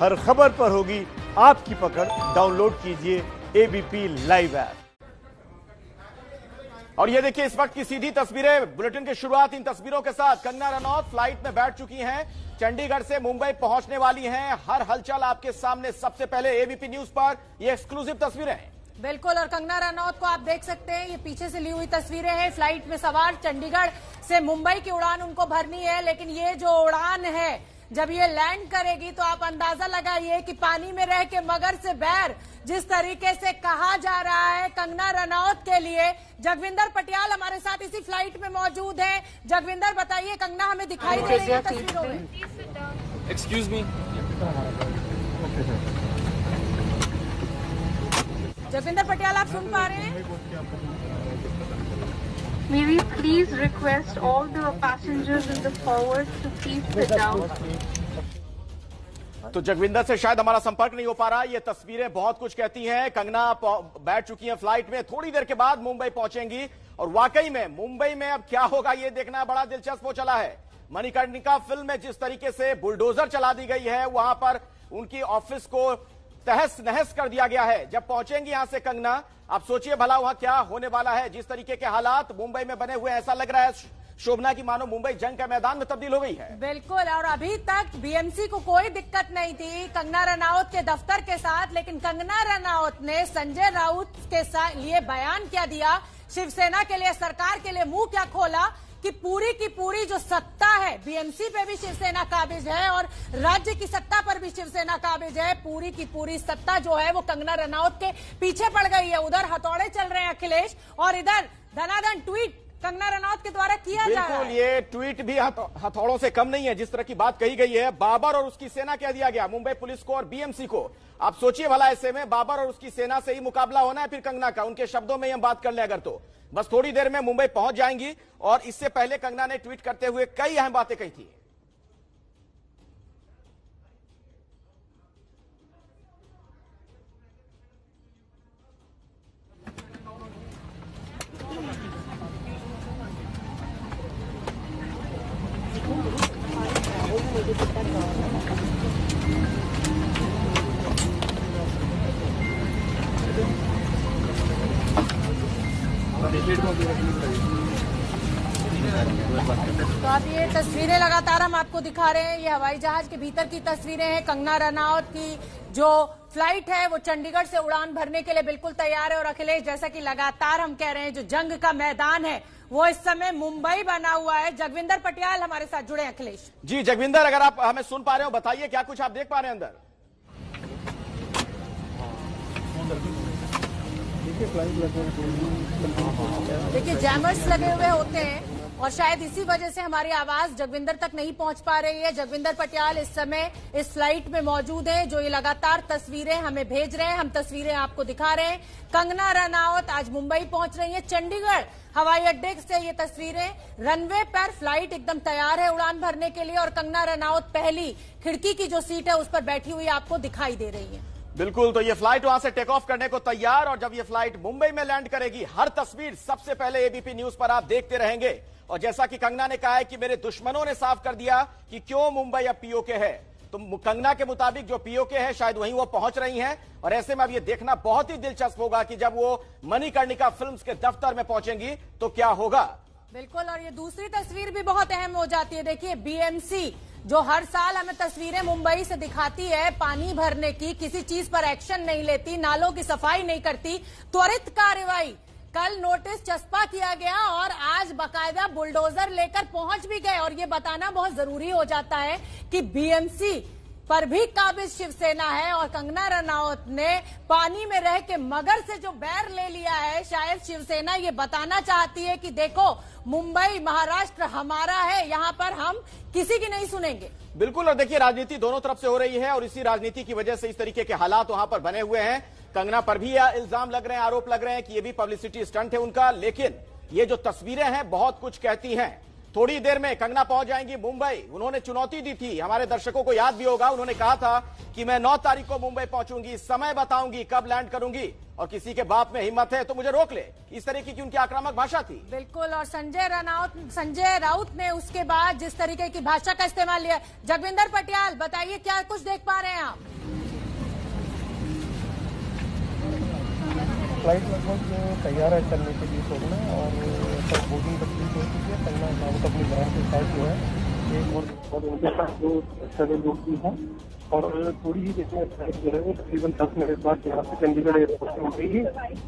हर खबर पर होगी आपकी पकड़। डाउनलोड कीजिए एबीपी लाइव ऐप। और ये देखिए इस वक्त की सीधी तस्वीरें बुलेटिन की शुरुआत इन तस्वीरों के साथ। कंगना रनौत फ्लाइट में बैठ चुकी हैं, चंडीगढ़ से मुंबई पहुंचने वाली हैं। हर हलचल आपके सामने सबसे पहले एबीपी न्यूज पर ये एक्सक्लूसिव तस्वीरें हैं। बिल्कुल, और कंगना रनौत को आप देख सकते हैं, ये पीछे से ली हुई तस्वीरें हैं। फ्लाइट में सवार चंडीगढ़ से मुंबई की उड़ान उनको भरनी है, लेकिन ये जो उड़ान है जब ये लैंड करेगी तो आप अंदाजा लगाइए कि पानी में रह के मगर से बैर जिस तरीके से कहा जा रहा है कंगना रनौत के लिए। जगविंदर पटियाल हमारे साथ इसी फ्लाइट में मौजूद है। जगविंदर, बताइए, कंगना हमें दिखाई दे रही है तस्वीरों में। Excuse me. जगविंदर पटियाल, आप सुन पा रहे हैं? May we please request all the passengers in the forward to please sit down. तो जगविंदर से शायद हमारा संपर्क नहीं हो पा रहा। ये तस्वीरें बहुत कुछ कहती हैं। कंगना बैठ चुकी हैं फ्लाइट में, थोड़ी देर के बाद मुंबई पहुंचेंगी और वाकई में मुंबई में अब क्या होगा ये देखना बड़ा दिलचस्प हो चला है। मणिकर्णिका फिल्म में जिस तरीके से बुलडोजर चला दी गई है, वहां पर उनकी ऑफिस को तहस नहस कर दिया गया है। जब पहुंचेंगी यहां से कंगना, आप सोचिए भला वहां क्या होने वाला है। जिस तरीके के हालात मुंबई में बने हुए, ऐसा लग रहा है शोभना की मानो मुंबई जंग के मैदान में तब्दील हो गई है। बिल्कुल, और अभी तक बीएमसी को कोई दिक्कत नहीं थी कंगना रनौत के दफ्तर के साथ, लेकिन कंगना रनौत ने संजय राउत के लिए बयान क्या दिया, शिवसेना के लिए, सरकार के लिए मुंह क्या खोला कि पूरी की पूरी जो सत्ता है बीएमसी पे भी शिवसेना काबिज है और राज्य की सत्ता पर भी शिवसेना काबिज है। पूरी की पूरी सत्ता जो है वो कंगना रनौत के पीछे पड़ गई है। उधर हथौड़े चल रहे हैं अखिलेश और इधर धनाधन ट्वीट कंगना रनौत के द्वारा किया जा रहा है। बिल्कुल, ये ट्वीट भी हथौड़ों से कम नहीं है। जिस तरह की बात कही गई है, बाबर और उसकी सेना कह दिया गया, मुंबई पुलिस को और बीएमसी को। आप सोचिए भला ऐसे में बाबर और उसकी सेना से ही मुकाबला होना है फिर कंगना का। उनके शब्दों में हम बात कर ले अगर, तो बस थोड़ी देर में मुंबई पहुंच जाएंगी। और इससे पहले कंगना ने ट्वीट करते हुए कई अहम बातें कही थी। तो आप ये तस्वीरें लगातार हम आपको दिखा रहे हैं, ये हवाई जहाज के भीतर की तस्वीरें हैं। कंगना रनौत की जो फ्लाइट है वो चंडीगढ़ से उड़ान भरने के लिए बिल्कुल तैयार है। और अखिलेश, जैसा कि लगातार हम कह रहे हैं, जो जंग का मैदान है वो इस समय मुंबई बना हुआ है। जगविंदर पटियाल हमारे साथ जुड़े हैं। अखिलेश जी, जगविंदर, अगर आप हमें सुन पा रहे हो बताइए क्या कुछ आप देख पा रहे हैं अंदर। देखिए, जैमर्स लगे हुए होते हैं और शायद इसी वजह से हमारी आवाज जगविंदर तक नहीं पहुंच पा रही है। जगविंदर पटियाल इस समय इस फ्लाइट में मौजूद हैं, जो ये लगातार तस्वीरें हमें भेज रहे हैं। हम तस्वीरें आपको दिखा रहे हैं। कंगना रनौत आज मुंबई पहुंच रही है, चंडीगढ़ हवाई अड्डे से ये तस्वीरें। रनवे पर फ्लाइट एकदम तैयार है उड़ान भरने के लिए और कंगना रनौत पहली खिड़की की जो सीट है उस पर बैठी हुई आपको दिखाई दे रही है। बिल्कुल, तो ये फ्लाइट वहां से टेक ऑफ करने को तैयार, और जब ये फ्लाइट मुंबई में लैंड करेगी हर तस्वीर सबसे पहले एबीपी न्यूज पर आप देखते रहेंगे। और जैसा कि कंगना ने कहा है कि मेरे दुश्मनों ने साफ कर दिया कि क्यों मुंबई अब पीओके है, तो कंगना के मुताबिक जो पीओके है शायद वहीं वो पहुंच रही हैं। और ऐसे में अब ये देखना बहुत ही दिलचस्प होगा कि जब वो मणिकर्णिका फिल्म्स के दफ्तर में पहुंचेंगी तो क्या होगा। बिल्कुल, और ये दूसरी तस्वीर भी बहुत अहम हो जाती है। देखिए, बीएमसी जो हर साल हमें तस्वीरें मुंबई से दिखाती है पानी भरने की, किसी चीज पर एक्शन नहीं लेती, नालों की सफाई नहीं करती, त्वरित कार्रवाई, कल नोटिस चस्पा किया गया और आज बाकायदा बुलडोजर लेकर पहुंच भी गए। और ये बताना बहुत जरूरी हो जाता है कि बीएमसी पर भी काबिज शिवसेना है और कंगना रनौत ने पानी में रह के मगर से जो बैर ले लिया है, शायद शिवसेना ये बताना चाहती है कि देखो मुंबई महाराष्ट्र हमारा है, यहाँ पर हम किसी की नहीं सुनेंगे। बिल्कुल, और देखिए राजनीति दोनों तरफ से हो रही है और इसी राजनीति की वजह से इस तरीके के हालात वहां पर बने हुए हैं। कंगना पर भी इल्जाम लग रहे हैं, आरोप लग रहे हैं कि ये भी पब्लिसिटी स्टंट है उनका। लेकिन ये जो तस्वीरें हैं बहुत कुछ कहती हैं। थोड़ी देर में कंगना पहुंच जाएंगी मुंबई। उन्होंने चुनौती दी थी, हमारे दर्शकों को याद भी होगा, उन्होंने कहा था कि मैं 9 तारीख को मुंबई पहुंचूंगी, समय बताऊंगी कब लैंड करूंगी, और किसी के बाप में हिम्मत है तो मुझे रोक ले। इस तरीके की उनकी आक्रामक भाषा थी। बिल्कुल, और संजय राउत ने उसके बाद जिस तरीके की भाषा का इस्तेमाल लिया। जगविंदर पटियाल, बताइए क्या कुछ देख पा रहे हैं आप? फ्लाइट लगभग तैयार है चलने के लिए शोभना, और सब बोर्डिंग कंप्लीट हो चुकी है। कंगना रनावत अपनी बहन के साथ जो है एक और उनके साथ जो सभी लोग भी हैं, और थोड़ी ही देर में फ्लाइट जो है वो तकरीबन 10 मिनट बाद यहाँ से चंडीगढ़ एयरपोर्ट से उठेगी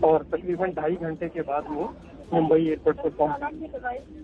और तकरीबन 2.5 घंटे के बाद वो मुंबई एयरपोर्ट पर पहुंचेगी।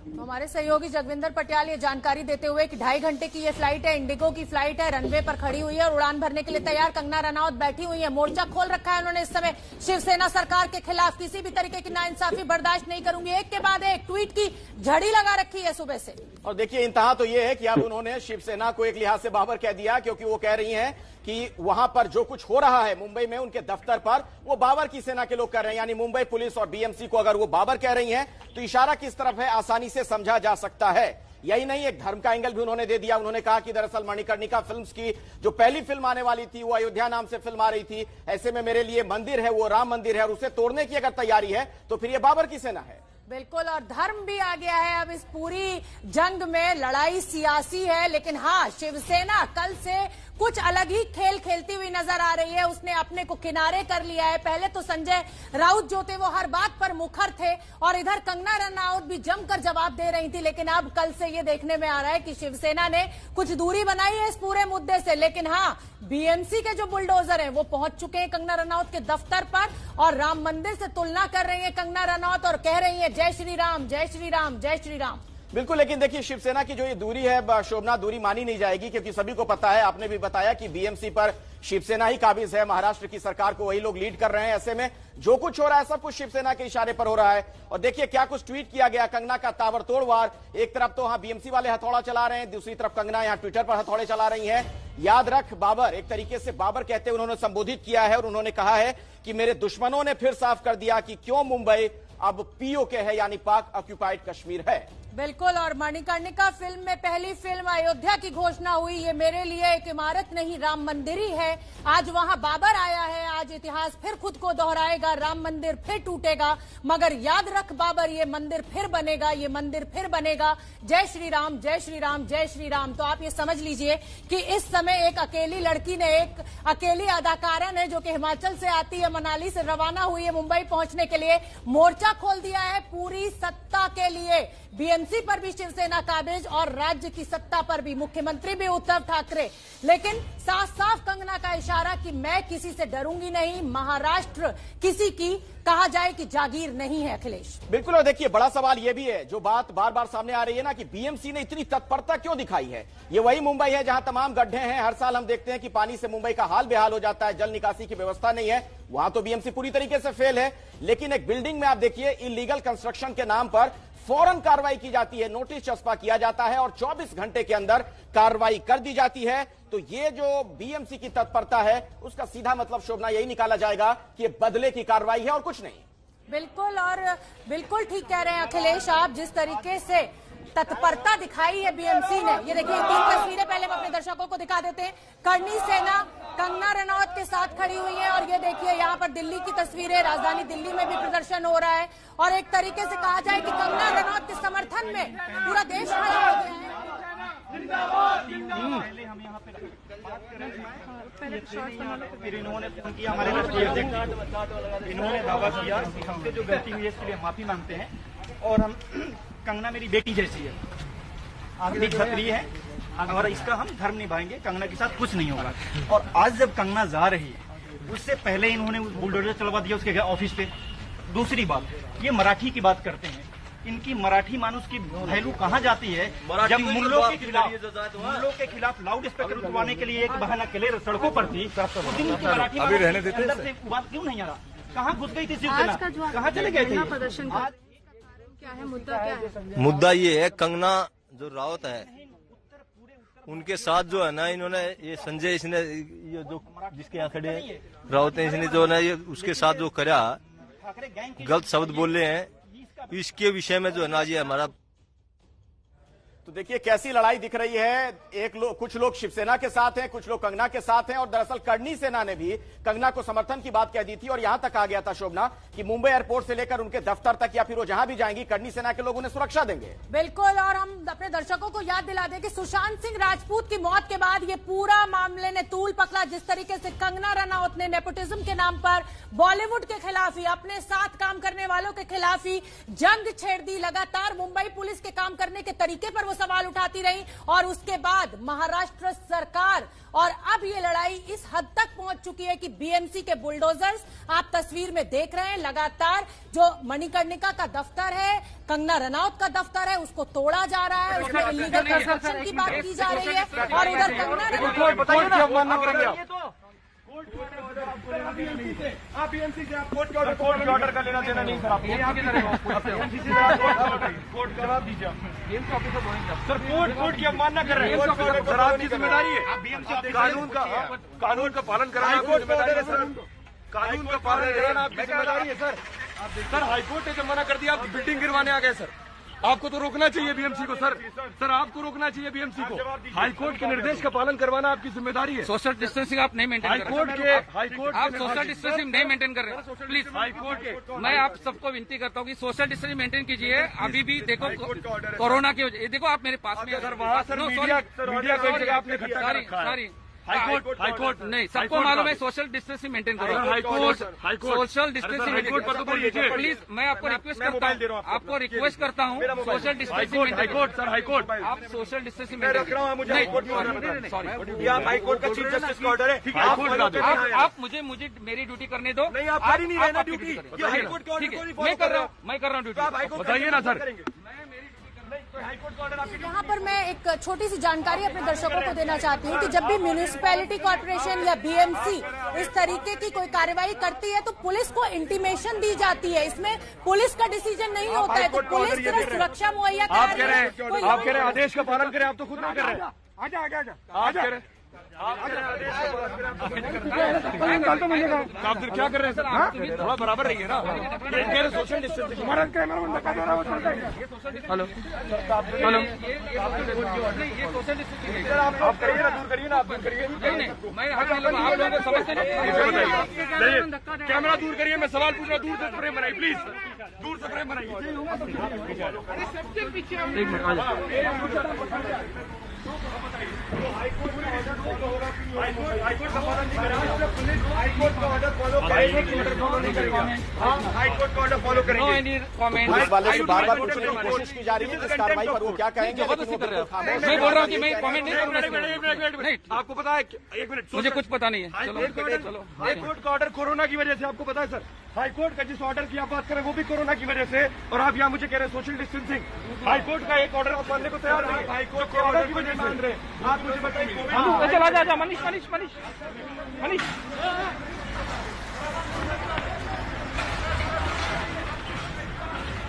हमारे सहयोगी जगविंदर पटियाल ये जानकारी देते हुए कि 2.5 घंटे की ये फ्लाइट है, इंडिगो की फ्लाइट है, रनवे पर खड़ी हुई है और उड़ान भरने के लिए तैयार कंगना रनावत बैठी हुई है। मोर्चा खोल रखा है उन्होंने इस समय शिवसेना सरकार के खिलाफ। किसी भी तरीके की नाइंसाफी बर्दाश्त नहीं करूंगी, एक के बाद एक ट्वीट की झड़ी लगा रखी है सुबह से। और देखिए इंतहा तो ये है कि अब उन्होंने शिवसेना को एक लिहाज से बाबर कह दिया, क्योंकि वो कह रही हैं कि वहां पर जो कुछ हो रहा है मुंबई में उनके दफ्तर पर, वो बाबर की सेना के लोग कर रहे हैं। यानी मुंबई पुलिस और बीएमसी को अगर वो बाबर कह रही हैं तो इशारा किस तरफ है आसानी से समझा जा सकता है। यही नहीं, एक धर्म का एंगल भी उन्होंने दे दिया। उन्होंने कहा कि दरअसल मणिकर्णिका फिल्म्स की जो पहली फिल्म आने वाली थी वो अयोध्या नाम से फिल्म आ रही थी, ऐसे में मेरे लिए मंदिर है वो राम मंदिर है, और उसे तोड़ने की अगर तैयारी है तो फिर ये बाबर की सेना है। बिल्कुल, और धर्म भी आ गया है अब इस पूरी जंग में। लड़ाई सियासी है, लेकिन हाँ, शिवसेना कल से कुछ अलग ही खेल खेलती हुई नजर आ रही है। उसने अपने को किनारे कर लिया है। पहले तो संजय राउत जो थे वो हर बात पर मुखर थे, और इधर कंगना रनावत भी जमकर जवाब दे रही थी, लेकिन अब कल से ये देखने में आ रहा है कि शिवसेना ने कुछ दूरी बनाई है इस पूरे मुद्दे से। लेकिन हाँ, बीएमसी के जो बुलडोजर हैं वो पहुंच चुके हैं कंगना रनावत के दफ्तर पर, और राम मंदिर से तुलना कर रही है कंगना रनावत और कह रही है जय श्री राम, जय श्री राम, जय श्री राम। बिल्कुल, लेकिन देखिए शिवसेना की जो ये दूरी है शोभना, दूरी मानी नहीं जाएगी, क्योंकि सभी को पता है, आपने भी बताया कि बीएमसी पर शिवसेना ही काबिज है, महाराष्ट्र की सरकार को वही लोग लीड कर रहे हैं। ऐसे में जो कुछ हो रहा है सब कुछ शिवसेना के इशारे पर हो रहा है। और देखिए क्या कुछ ट्वीट किया गया, कंगना का ताबड़तोड़ वार। एक तरफ तो हाँ बीएमसी वाले हथौड़ा चला रहे हैं, दूसरी तरफ कंगना यहाँ ट्विटर पर हथौड़े चला रही है। याद रख बाबर, एक तरीके से बाबर कहते हुए उन्होंने संबोधित किया है, और उन्होंने कहा है कि मेरे दुश्मनों ने फिर साफ कर दिया कि क्यों मुंबई अब पीओके है, यानी पाक ऑक्यूपाइड कश्मीर है। बिल्कुल, और मणिकर्णिका फिल्म में पहली फिल्म अयोध्या की घोषणा हुई। ये मेरे लिए एक इमारत नहीं राम मंदिर ही है। आज वहां बाबर आया है, आज इतिहास फिर खुद को दोहराएगा, राम मंदिर फिर टूटेगा, मगर याद रख बाबर, ये मंदिर फिर बनेगा, ये मंदिर फिर बनेगा। जय श्री राम, जय श्री राम, जय श्री राम। तो आप ये समझ लीजिए कि इस समय एक अकेली लड़की ने, एक अकेली अदाकारा ने, जो कि हिमाचल से आती है, मनाली से रवाना हुई है मुंबई पहुंचने के लिए, मोर्चा खोल दिया है पूरी सत्ता के लिए। बीएमसी पर भी शिवसेना काबिज और राज्य की सत्ता पर भी मुख्यमंत्री भी उद्धव ठाकरे। लेकिन साफ साफ कंगना का इशारा कि मैं किसी से डरूंगी नहीं, महाराष्ट्र किसी की कहा जाए कि जागीर नहीं है। अखिलेश, बिल्कुल, और देखिए बड़ा सवाल यह भी है, जो बात बार बार सामने आ रही है ना, कि बीएमसी ने इतनी तत्परता क्यों दिखाई है। ये वही मुंबई है जहां तमाम गड्ढे हैं, हर साल हम देखते हैं कि पानी से मुंबई का हाल बेहाल हो जाता है, जल निकासी की व्यवस्था नहीं है। वहां तो बीएमसी पूरी तरीके से फेल है। लेकिन एक बिल्डिंग में आप देखिए, इलीगल कंस्ट्रक्शन के नाम पर फौरन कार्रवाई की जाती है, नोटिस चस्पा किया जाता है और 24 घंटे के अंदर कार्रवाई कर दी जाती है। तो ये जो बीएमसी की तत्परता है, उसका सीधा मतलब शोभना यही निकाला जाएगा कि ये बदले की कार्रवाई है और कुछ नहीं। बिल्कुल, और बिल्कुल ठीक कह रहे हैं अखिलेश आप, जिस तरीके से तत्परता दिखाई है बीएमसी ने। ये देखिए 3 तस्वीरें पहले हम अपने दर्शकों को दिखा देते हैं। करनी सेना कंगना रनावत के साथ खड़ी हुई है, और ये देखिए यहाँ पर दिल्ली की तस्वीरें, राजधानी दिल्ली में भी प्रदर्शन हो रहा है, और एक तरीके से कहा जाए कि कंगना रनावत के समर्थन में पूरा देश खड़ा हो गया है। फिर इन्होंने फोन किया हमारे राष्ट्रीय अध्यक्ष, इन्होंने दावा किया कि हमसे जो गलती हुई है इसके लिए माफी मांगते हैं, और हम कंगना मेरी बेटी जैसी है, आगे क्षत्रिय है, और इसका हम धर्म निभाएंगे, कंगना के साथ कुछ नहीं होगा। और आज जब कंगना जा रही है, उससे पहले इन्होंने बुलडोजर चलवा दिया उसके ऑफिस पे। दूसरी बात, ये मराठी की बात करते हैं, इनकी मराठी मानुस की वैल्यू कहाँ जाती है जब मुल्लों के खिलाफ लाउड स्पीकर उठवाने के लिए एक बहन अकेले सड़कों पर थी, उस दिन की मराठी अभी रहने देते अंदर से बात क्यों नहीं आ रहा, कहाँ घुस गई थी शिवसेना, कहाँ चले गए थे। प्रदर्शन क्या है, मुद्दा क्या है? मुद्दा ये है, कंगना जो रावत है उनके साथ जो है ना, इन्होंने ये संजय, इसने ये जो जिसके यहाँ खड़े रावत है, इसने जो ना ये उसके साथ जो करा, गलत शब्द बोले हैं, इसके विषय में जो है ना ये हमारा। तो देखिए कैसी लड़ाई दिख रही है। कुछ लोग शिवसेना के साथ हैं, कुछ लोग कंगना के साथ हैं और दरअसल करनी सेना ने भी कंगना को समर्थन की बात कह दी थी और यहां तक आ गया था शोभना कि मुंबई एयरपोर्ट से लेकर उनके दफ्तर तक या फिर वो जहां भी जाएंगी करनी सेना के लोग उन्हें सुरक्षा देंगे। बिल्कुल, और हम अपने दर्शकों को याद दिला दें कि सुशांत सिंह राजपूत की मौत के बाद ये पूरा मामले ने तूल पकड़ा। जिस तरीके से कंगना रनौत ने नेपोटिज्म के नाम पर बॉलीवुड के खिलाफ ही, अपने साथ काम करने वालों के खिलाफ ही जंग छेड़ दी। लगातार मुंबई पुलिस के काम करने के तरीके पर वो सवाल उठाती रही और उसके बाद महाराष्ट्र सरकार, और अब ये लड़ाई इस हद तक पहुंच चुकी है कि बीएमसी के बुलडोजर्स आप तस्वीर में देख रहे हैं, लगातार जो मणिकर्णिका का दफ्तर है, कंगना रनौत का दफ्तर है, उसको तोड़ा जा रहा है, उसमें इलीगल कंस्ट्रक्शन की बात की जा रही है और उधर कंगना रनौत आप बीएमसी से आप कोर्ट के ऑर्डर का लेना देना नहीं सर। आप बीएमसी से कोर्ट जवाब दीजिए। बीएमसी ऑफिसर बोलेंगे सर, कोर्ट की अवमानना कर रहे हैं। सर आपकी जिम्मेदारी है, आप बीएमसी कानून का पालन कराना आपकी जिम्मेदारी है सर। कानून का पालन कराना आपकी जिम्मेदारी है सर। हाईकोर्ट ने जब मना कर दिया, आप बिल्डिंग गिरवाने आ गए सर। आपको तो रोकना चाहिए बीएमसी को सर आपको रोकना चाहिए बीएमसी को। हाईकोर्ट के निर्देश का पालन करवाना आपकी जिम्मेदारी है। सोशल डिस्टेंसिंग आप नहीं मेंटेन कर रहे हैं। आप सोशल डिस्टेंसिंग नहीं मेंटेन कर रहे हैं प्लीज। हाईकोर्ट के मैं आप सबको विनती करता हूँ कि सोशल डिस्टेंसिंग मेंटेन कीजिए। अभी भी देखो कोरोना की वजह, देखो आप मेरे पास में सॉरी हाईकोर्ट नहीं, सबको मालूम है सोशल डिस्टेंसिंग मेंटेन करो। सोशल डिस्टेंसिंग मेंटेन करो प्लीज। मैं आपको रिक्वेस्ट करता हूँ सोशल डिस्टेंसिंग हाईकोर्ट आप social distancing maintain sorry high court का चीफ जस्टिस का ऑर्डर है। आप मुझे मेरी ड्यूटी करने दो। नहीं आप कर ही नहीं रहना ड्यूटी। हाईकोर्ट के ऑर्डर को मैं कर रहा हूँ ड्यूटी। बताइए ना सर। यहाँ पर मैं एक छोटी सी जानकारी अपने दर्शकों को देना चाहती हूँ कि जब भी म्यूनिसिपैलिटी कॉर्पोरेशन या बीएमसी इस तरीके की कोई कार्रवाई करती है तो पुलिस को इंटीमेशन दी जाती है। इसमें पुलिस का डिसीजन नहीं होता है, तो पुलिस सिर्फ सुरक्षा मुहैया करा रही है। आप कह रहे हैं आदेश का पालन करें, आप तो खुद नहीं कर रहे। आजा आप फिर क्या कर रहे हैं सर? थोड़ा बराबर रही है ना। सोशल डिस्टेंसिंग हेलो आप करिए ना, दूर करिए ना, आप दूर करिए। आप लोगों को समझते नहीं। कैमरा दूर करिए, मैं सवाल पूछ रहा हूँ। दूर से फ्रेम बनाइए प्लीज, दूर से फ्रेम बनाइए। एक मिनट हाईकोर्ट का पालन नहीं करेगा पुलिस। हाईकोर्ट का ऑर्डर फॉलो करेगा। हाईकोर्ट का ऑर्डर फॉलो करेंगे। पुलिस वाले से बार बार पूछने की कोशिश की जा रही है इस कार्रवाई पर वो क्या कहेंगे। मैं बोल रहा हूँ कि मैं कमेंट नहीं करूँगा। नहीं, आपको पता है, एक मिनट, मुझे कुछ पता नहीं है। चलो हाईकोर्ट का ऑर्डर कोरोना की वजह से, आपको पता है सर। हाईकोर्ट का जिस ऑर्डर की आप बात करें वो भी कोरोना की वजह से, और आप यहाँ मुझे कह रहे हैं सोशल डिस्टेंसिंग। हाईकोर्ट का एक ऑर्डर आप मानने को तैयार नहीं। हाईकोर्ट के ऑर्डर की वजह से मान रहे। आप मुझे बताइए। चला जा मनीष मनीष मनीष मनीष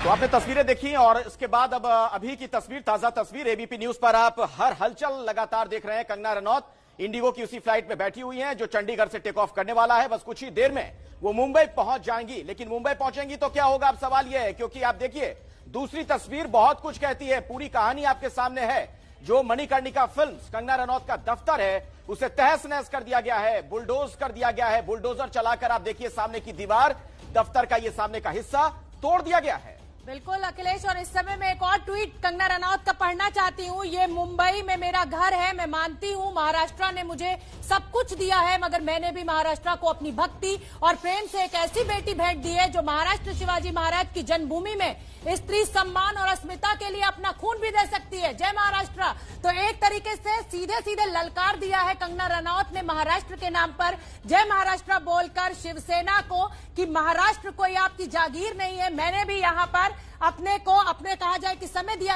तो आपने तस्वीरें देखी और इसके बाद अब अभी की तस्वीर, ताजा तस्वीर एबीपी न्यूज पर आप हर हलचल लगातार देख रहे हैं। कंगना रनौत इंडिगो की उसी फ्लाइट में बैठी हुई हैं जो चंडीगढ़ से टेक ऑफ करने वाला है। बस कुछ ही देर में वो मुंबई पहुंच जाएंगी। लेकिन मुंबई पहुंचेंगी तो क्या होगा, अब सवाल यह है, क्योंकि आप देखिए दूसरी तस्वीर बहुत कुछ कहती है। पूरी कहानी आपके सामने है। जो मणिकर्णिका फिल्म्स कंगना रनौत का दफ्तर है उसे तहस नहस कर दिया गया है, बुलडोज कर दिया गया है। बुलडोजर चलाकर आप देखिए सामने की दीवार, दफ्तर का ये सामने का हिस्सा तोड़ दिया गया है। बिल्कुल अखिलेश, और इस समय मैं एक और ट्वीट कंगना रनौत का पढ़ना चाहती हूँ। ये मुंबई में मेरा घर है, मैं मानती हूँ महाराष्ट्र ने मुझे सब कुछ दिया है, मगर मैंने भी महाराष्ट्र को अपनी भक्ति और प्रेम से एक ऐसी बेटी भेंट दी है जो महाराष्ट्र शिवाजी महाराज की जन्मभूमि में स्त्री सम्मान और अस्मिता के लिए अपना खून भी दे सकती है। जय महाराष्ट्र। तो एक तरीके से सीधे सीधे ललकार दिया है कंगना रनौत ने महाराष्ट्र के नाम पर जय महाराष्ट्र बोलकर शिवसेना को कि महाराष्ट्र कोई आपकी जागीर नहीं है। मैंने भी यहाँ पर अपने कहा जाए कि समय दिया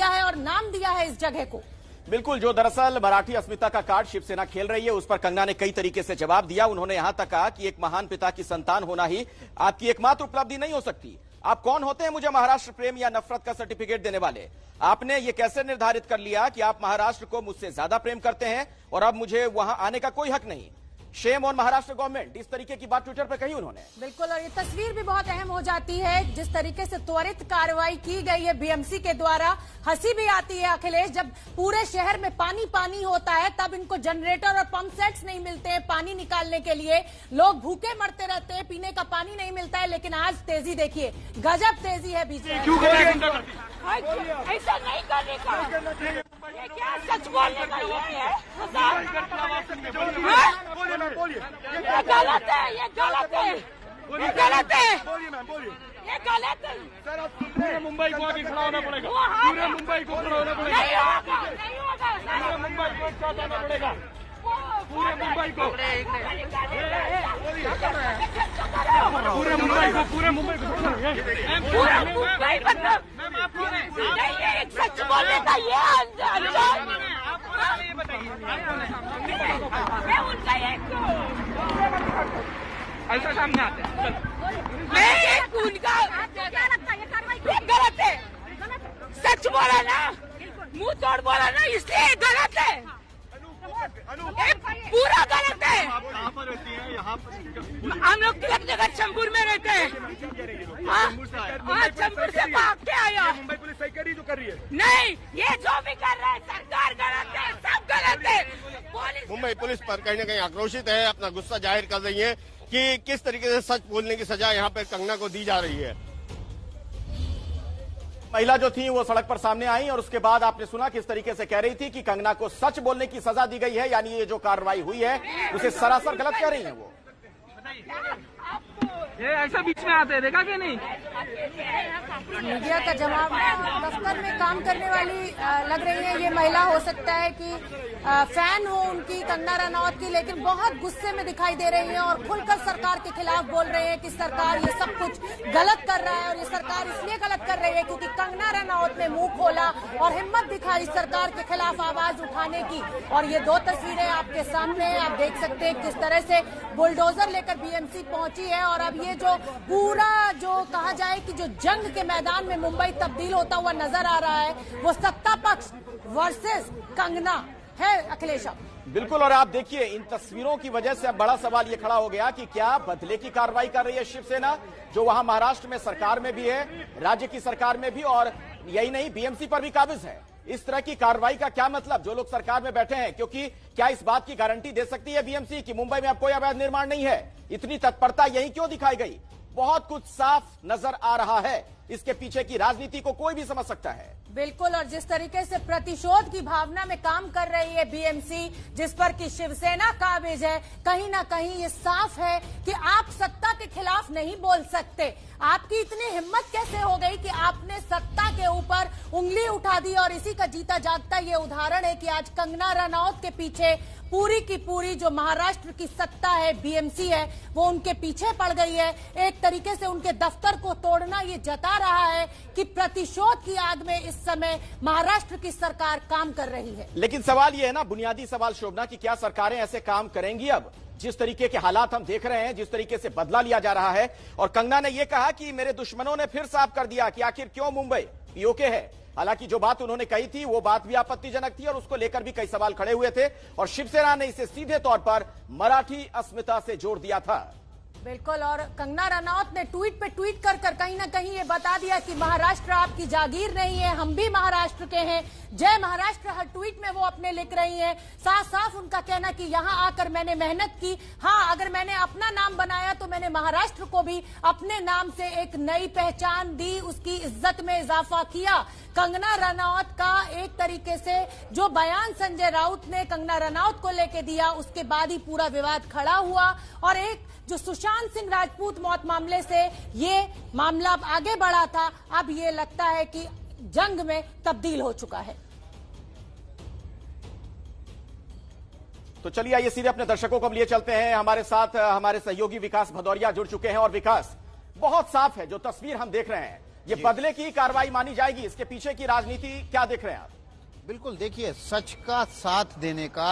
है और नाम दिया है इस जगह को। बिल्कुल, जो दरअसल मराठी अस्मिता का कार्ड शिवसेना खेल रही है उस पर कंगना ने कई तरीके से जवाब दिया। उन्होंने यहां तक कहा कि एक महान पिता की संतान होना ही आपकी एकमात्र उपलब्धि नहीं हो सकती। आप कौन होते हैं मुझे महाराष्ट्र प्रेम या नफरत का सर्टिफिकेट देने वाले? आपने ये कैसे निर्धारित कर लिया कि आप महाराष्ट्र को मुझसे ज्यादा प्रेम करते हैं और अब मुझे वहां आने का कोई हक नहीं? शेम ऑन महाराष्ट्र गवर्नमेंट, इस तरीके की बात ट्विटर पर कही उन्होंने। बिल्कुल, और ये तस्वीर भी बहुत अहम हो जाती है जिस तरीके से त्वरित कार्रवाई की गई है बीएमसी के द्वारा। हंसी भी आती है अखिलेश, जब पूरे शहर में पानी पानी होता है तब इनको जनरेटर और पंप सेट्स नहीं मिलते हैं पानी निकालने के लिए, लोग भूखे मरते रहते हैं, पीने का पानी नहीं मिलता है। लेकिन आज तेजी देखिए, गजब तेजी है बीच में। ऐसा नहीं करने का, ये क्या सच बोलने का ये है? ये गलत है, ये गलत है, ये गलत है, ये गलत है। पूरे मुंबई को आगे खड़ा होना पड़ेगा, पूरे मुंबई को खड़ा होना पड़ेगा, नहीं होगा, नहीं होगा, पूरे मुंबई को एक साथ आना पड़ेगा, पूरे मुंबई को, पूरे मुंबई को, पूरे मुंबई को, पूरा मुंबई मतलब नहीं, ये एक सच बोलने का ये अंजाम। मैं उनका एक ऐसा सामने आते हैं, मैं एक उनका क्या लगता है ये कार्रवाई गलत है, सच बोला ना, मुंह तोड़ बोला ना, इसलिए गलत है, पूरा गलत है। कहाँ पर रहती है? यहाँ पर हम लोग तिलक नगर चंबूर में रहते हैं। हाँ, चंबूर से भाग के आया। मुंबई पुलिस सही कर रही तो कर रही है? नहीं, ये जो भी कर रहा है सरकार गलत है, सब गलत है। पुलिस मुंबई पुलिस पर कहीं न कहीं आक्रोशित है, अपना गुस्सा जाहिर कर रही है कि किस तरीके से सच बोलने की सजा यहाँ पर कंगना को दी जा रही है। महिला जो थी वो सड़क पर सामने आई और उसके बाद आपने सुना किस तरीके से कह रही थी कि कंगना को सच बोलने की सजा दी गई है, यानी ये जो कार्रवाई हुई है उसे सरासर गलत कह रही है वो। ये ऐसा बीच में आते हैं, देखा कि नहीं? मीडिया का जवाब, दफ्तर में काम करने वाली लग रही है ये महिला, हो सकता है कि फैन हो उनकी कंगना रनौत की, लेकिन बहुत गुस्से में दिखाई दे रही है और खुलकर सरकार के खिलाफ बोल रहे हैं कि सरकार ये सब कुछ गलत कर रहा है और ये सरकार इसलिए गलत कर रही है क्योंकि कंगना रनौत ने मुंह खोला और हिम्मत दिखाई सरकार के खिलाफ आवाज उठाने की। और ये दो तस्वीरें आपके सामने हैं, आप देख सकते हैं किस तरह से बुलडोजर लेकर बीएमसी पहुंची है। और अब ये जो पूरा जो कहा जाए कि जो जंग के मैदान में मुंबई तब्दील होता हुआ नजर आ रहा है वो सत्ता पक्ष वर्सेस कंगना है, अखिलेश। बिल्कुल, और आप देखिए इन तस्वीरों की वजह से अब बड़ा सवाल ये खड़ा हो गया कि क्या बदले की कार्रवाई कर रही है शिवसेना, जो वहां महाराष्ट्र में सरकार में भी है, राज्य की सरकार में भी, और यही नहीं बीएमसी पर भी काबिज है। इस तरह की कार्रवाई का क्या मतलब, जो लोग सरकार में बैठे हैं, क्योंकि क्या इस बात की गारंटी दे सकती है बीएमसी कि मुंबई में अब कोई अवैध निर्माण नहीं है? इतनी तत्परता यही क्यों दिखाई गई? बहुत कुछ साफ नजर आ रहा है, इसके पीछे की राजनीति को कोई भी समझ सकता है। बिल्कुल, और जिस तरीके से प्रतिशोध की भावना में काम कर रही है बीएमसी, जिस पर कि शिवसेना काबिज है, कहीं ना कहीं ये साफ है कि आप सत्ता के खिलाफ नहीं बोल सकते। आपकी इतनी हिम्मत कैसे हो गई कि आपने सत्ता के ऊपर उंगली उठा दी? और इसी का जीता जागता ये उदाहरण है कि आज कंगना रनौत के पीछे पूरी की पूरी जो महाराष्ट्र की सत्ता है, बीएमसी है, वो उनके पीछे पड़ गई है। एक तरीके से उनके दफ्तर को तोड़ना ये जता रहा है कि प्रतिशोध की आग में इस समय महाराष्ट्र की सरकार काम कर रही है। लेकिन सवाल ये है ना, बुनियादी सवाल शोभना, कि क्या सरकारें ऐसे काम करेंगी अब? जिस तरीके के हालात हम देख रहे हैं, जिस तरीके से बदला लिया जा रहा है, और कंगना ने यह कहा कि मेरे दुश्मनों ने फिर साफ कर दिया कि आखिर क्यों मुंबई पीओके है। हालांकि जो बात उन्होंने कही थी वो बात भी आपत्तिजनक थी और उसको लेकर भी कई सवाल खड़े हुए थे, और शिवसेना ने इसे सीधे तौर पर मराठी अस्मिता से जोड़ दिया था। बिल्कुल, और कंगना रनौत ने ट्वीट पे ट्वीट कर कहीं ना कहीं ये बता दिया कि महाराष्ट्र आपकी जागीर नहीं है, हम भी महाराष्ट्र के हैं, जय महाराष्ट्र हर ट्वीट में वो अपने लिख रही हैं। साफ साफ उनका कहना कि यहां आकर मैंने मेहनत की, हाँ अगर मैंने अपना नाम बनाया तो मैंने महाराष्ट्र को भी अपने नाम से एक नई पहचान दी, उसकी इज्जत में इजाफा किया। कंगना रनौत का एक तरीके से जो बयान संजय राउत ने कंगना रनौत को लेकर दिया, उसके बाद ही पूरा विवाद खड़ा हुआ और एक जो सुशांत सिंह राजपूत मौत मामले से ये मामला आगे बढ़ा था, अब ये लगता है कि जंग में तब्दील हो चुका है। तो चलिए आइए सीधे अपने दर्शकों को हम लिए चलते हैं। हमारे साथ हमारे सहयोगी विकास भदौरिया जुड़ चुके हैं। और विकास, बहुत साफ है जो तस्वीर हम देख रहे हैं, ये बदले की कार्रवाई मानी जाएगी, इसके पीछे की राजनीति क्या देख रहे हैं आप? बिल्कुल, देखिए सच का साथ देने का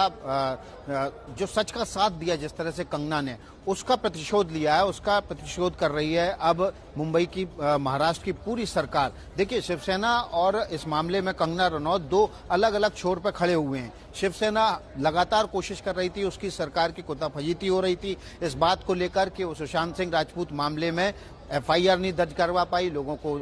जो सच का साथ दिया जिस तरह से कंगना ने, उसका प्रतिशोध लिया है, उसका प्रतिशोध कर रही है अब मुंबई की महाराष्ट्र की पूरी सरकार। देखिए शिवसेना और इस मामले में कंगना रनौत दो अलग अलग छोर पर खड़े हुए हैं। शिवसेना लगातार कोशिश कर रही थी, उसकी सरकार की कुत्ताफजीती हो रही थी इस बात को लेकर कि वो सुशांत सिंह राजपूत मामले में FIR नहीं दर्ज करवा पाई, लोगों को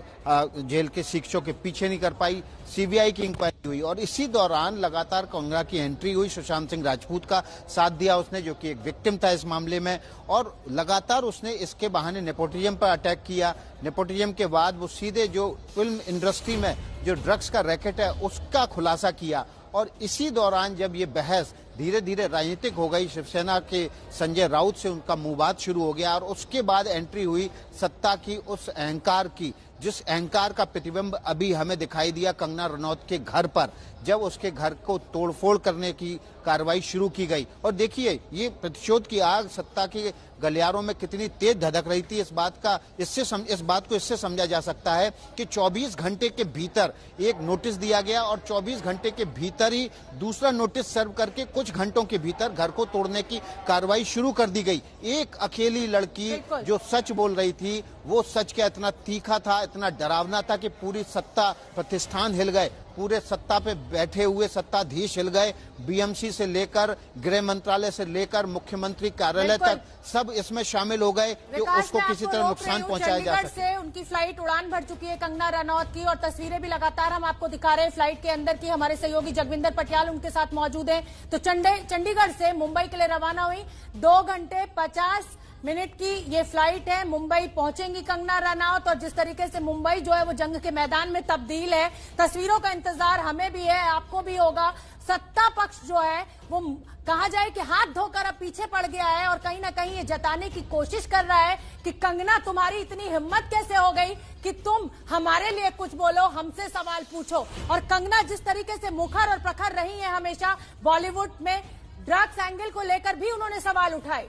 जेल के शिक्षकों के पीछे नहीं कर पाई, CBI की इंक्वायरी हुई और इसी दौरान लगातार कंगना की एंट्री हुई। सुशांत सिंह राजपूत का साथ दिया उसने, जो कि एक विक्टिम था इस मामले में, और लगातार उसने इसके बहाने नेपोटिज्म पर अटैक किया। नेपोटिज्म के बाद वो सीधे जो फिल्म इंडस्ट्री में जो ड्रग्स का रैकेट है उसका खुलासा किया और इसी दौरान जब ये बहस धीरे धीरे राजनीतिक हो गई, शिवसेना के संजय राउत से उनका मुबाद शुरू हो गया और उसके बाद एंट्री हुई सत्ता की उस अहंकार की, जिस अहंकार का प्रतिबिंब अभी हमें दिखाई दिया कंगना रनौत के घर पर, जब उसके घर को तोड़फोड़ करने की कार्रवाई शुरू की गई। और देखिए ये प्रतिशोध की आग सत्ता के गलियारों में कितनी तेज धधक रही थी, इस बात को इससे समझा जा सकता है कि 24 घंटे के भीतर एक नोटिस दिया गया और 24 घंटे के भीतर ही दूसरा नोटिस सर्व करके कुछ घंटों के भीतर घर को तोड़ने की कार्रवाई शुरू कर दी गई। एक अकेली लड़की जो सच बोल रही थी, वो सच क्या इतना तीखा था, इतना डरावना था कि पूरी सत्ता प्रतिष्ठान हिल गए, पूरे सत्ता पे बैठे हुए सत्ताधीश हिल गए। BMC से लेकर गृह मंत्रालय से लेकर मुख्यमंत्री कार्यालय तक सब इसमें शामिल हो गए कि उसको किसी तरह नुकसान पहुंचाया जा सके। से उनकी फ्लाइट उड़ान भर चुकी है कंगना रनौत की और तस्वीरें भी लगातार हम आपको दिखा रहे हैं फ्लाइट के अंदर की। हमारे सहयोगी जगविंदर पटियाल उनके साथ मौजूद हैं। तो चंडीगढ़ से मुंबई के लिए रवाना हुई 2 घंटे 50 मिनट की ये फ्लाइट है। मुंबई पहुंचेंगी कंगना रनौत और जिस तरीके से मुंबई जो है वो जंग के मैदान में तब्दील है, तस्वीरों का इंतजार हमें भी है, आपको भी होगा। सत्ता पक्ष जो है वो कहा जाए कि हाथ धोकर अब पीछे पड़ गया है और कहीं ना कहीं ये जताने की कोशिश कर रहा है कि कंगना तुम्हारी इतनी हिम्मत कैसे हो गई कि तुम हमारे लिए कुछ बोलो, हमसे सवाल पूछो। और कंगना जिस तरीके से मुखर और प्रखर रही है हमेशा बॉलीवुड में, ड्रग्स एंगल को लेकर भी उन्होंने सवाल उठाए।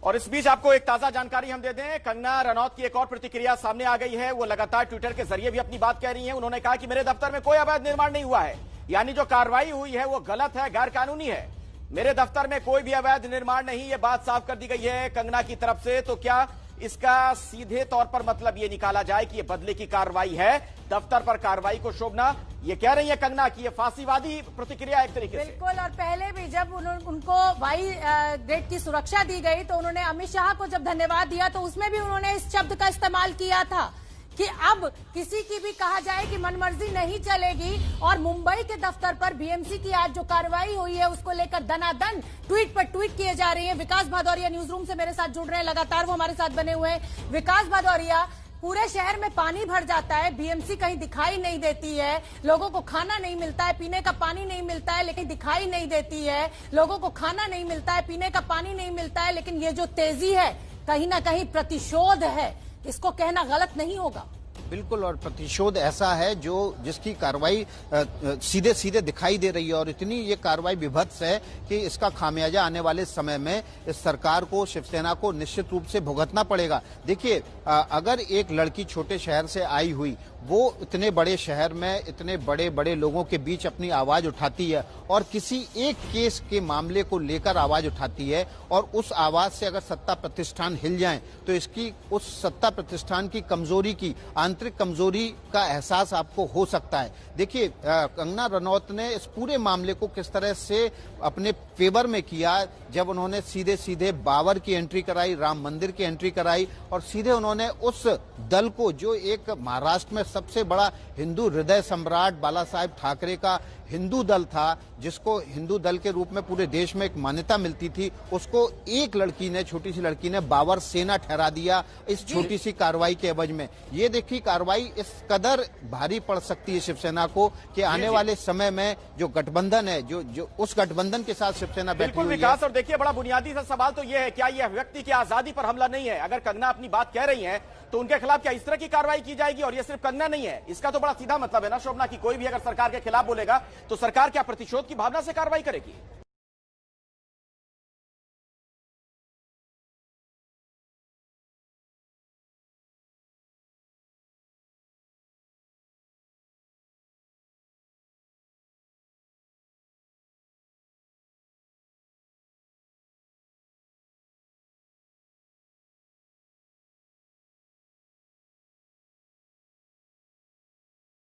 और इस बीच आपको एक ताजा जानकारी हम दे दें, कंगना रनौत की एक और प्रतिक्रिया सामने आ गई है। वो लगातार ट्विटर के जरिए भी अपनी बात कह रही हैं। उन्होंने कहा कि मेरे दफ्तर में कोई अवैध निर्माण नहीं हुआ है, यानी जो कार्रवाई हुई है वो गलत है, गैर कानूनी है। मेरे दफ्तर में कोई भी अवैध निर्माण नहीं, ये बात साफ कर दी गई है कंगना की तरफ से। तो क्या इसका सीधे तौर पर मतलब ये निकाला जाए कि ये बदले की कार्रवाई है, दफ्तर पर कार्रवाई को शोभना? ये कह रही है कंगना की ये फांसीवादी प्रतिक्रिया एक तरीके से। बिल्कुल, और पहले भी जब उनको वाई ग्रेड की सुरक्षा दी गई तो उन्होंने अमित शाह को जब धन्यवाद दिया तो उसमें भी उन्होंने इस शब्द का इस्तेमाल किया था कि अब किसी की भी कहा जाए कि मनमर्जी नहीं चलेगी। और मुंबई के दफ्तर पर BMC की आज जो कार्रवाई हुई है उसको लेकर दनादन ट्वीट पर ट्वीट किए जा रही है। विकास भदौरिया न्यूज रूम से मेरे साथ जुड़ रहे हैं, लगातार वो हमारे साथ बने हुए हैं। विकास भदौरिया, पूरे शहर में पानी भर जाता है, BMC कहीं दिखाई नहीं देती है, लोगों को खाना नहीं मिलता है, पीने का पानी नहीं मिलता है लेकिन दिखाई नहीं देती है, लोगों को खाना नहीं मिलता है, पीने का पानी नहीं मिलता है, लेकिन ये जो तेजी है कहीं ना कहीं प्रतिशोध है, इसको कहना गलत नहीं होगा। बिल्कुल, और प्रतिशोध ऐसा है जो जिसकी कार्रवाई सीधे सीधे दिखाई दे रही है और इतनी ये कार्रवाई विभत्स है कि इसका खामियाजा आने वाले समय में इस सरकार को, शिवसेना को निश्चित रूप से भुगतना पड़ेगा। देखिए अगर एक लड़की छोटे शहर से आई हुई, वो इतने बड़े शहर में इतने बड़े बड़े लोगों के बीच अपनी आवाज उठाती है और किसी एक केस के मामले को लेकर आवाज उठाती है और उस आवाज से अगर सत्ता प्रतिष्ठान हिल जाए तो इसकी उस सत्ता प्रतिष्ठान की कमजोरी की, आंतरिक कमजोरी का एहसास आपको हो सकता है। देखिए कंगना रनौत ने इस पूरे मामले को किस तरह से अपने फेवर में किया जब उन्होंने सीधे सीधे बाबर की एंट्री कराई, राम मंदिर की एंट्री कराई और सीधे उन्होंने उस दल को जो एक महाराष्ट्र में सबसे बड़ा हिंदू हृदय सम्राट बाला साहेब ठाकरे का हिंदू दल था, जिसको हिंदू दल के रूप में पूरे देश में एक मान्यता मिलती थी, उसको एक लड़की ने, छोटी सी लड़की ने बाबर सेना ठहरा दिया इस छोटी सी कार्रवाई के एवज में। ये देखिए कार्रवाई इस कदर भारी पड़ सकती है शिवसेना को कि आने वाले समय में जो गठबंधन है, जो उस गठबंधन के साथ शिवसेना बैठी हुई है। और देखिए बड़ा बुनियादी सा सवाल तो यह है, क्या यह व्यक्ति की आजादी पर हमला नहीं है? अगर कंगना अपनी बात कह रही है तो उनके खिलाफ क्या इस तरह की कार्रवाई की जाएगी? और ये सिर्फ कंगना नहीं है, इसका तो बड़ा सीधा मतलब है ना शोभना की कोई भी अगर सरकार के खिलाफ बोलेगा तो सरकार क्या प्रतिशोध की भावना से कार्रवाई करेगी?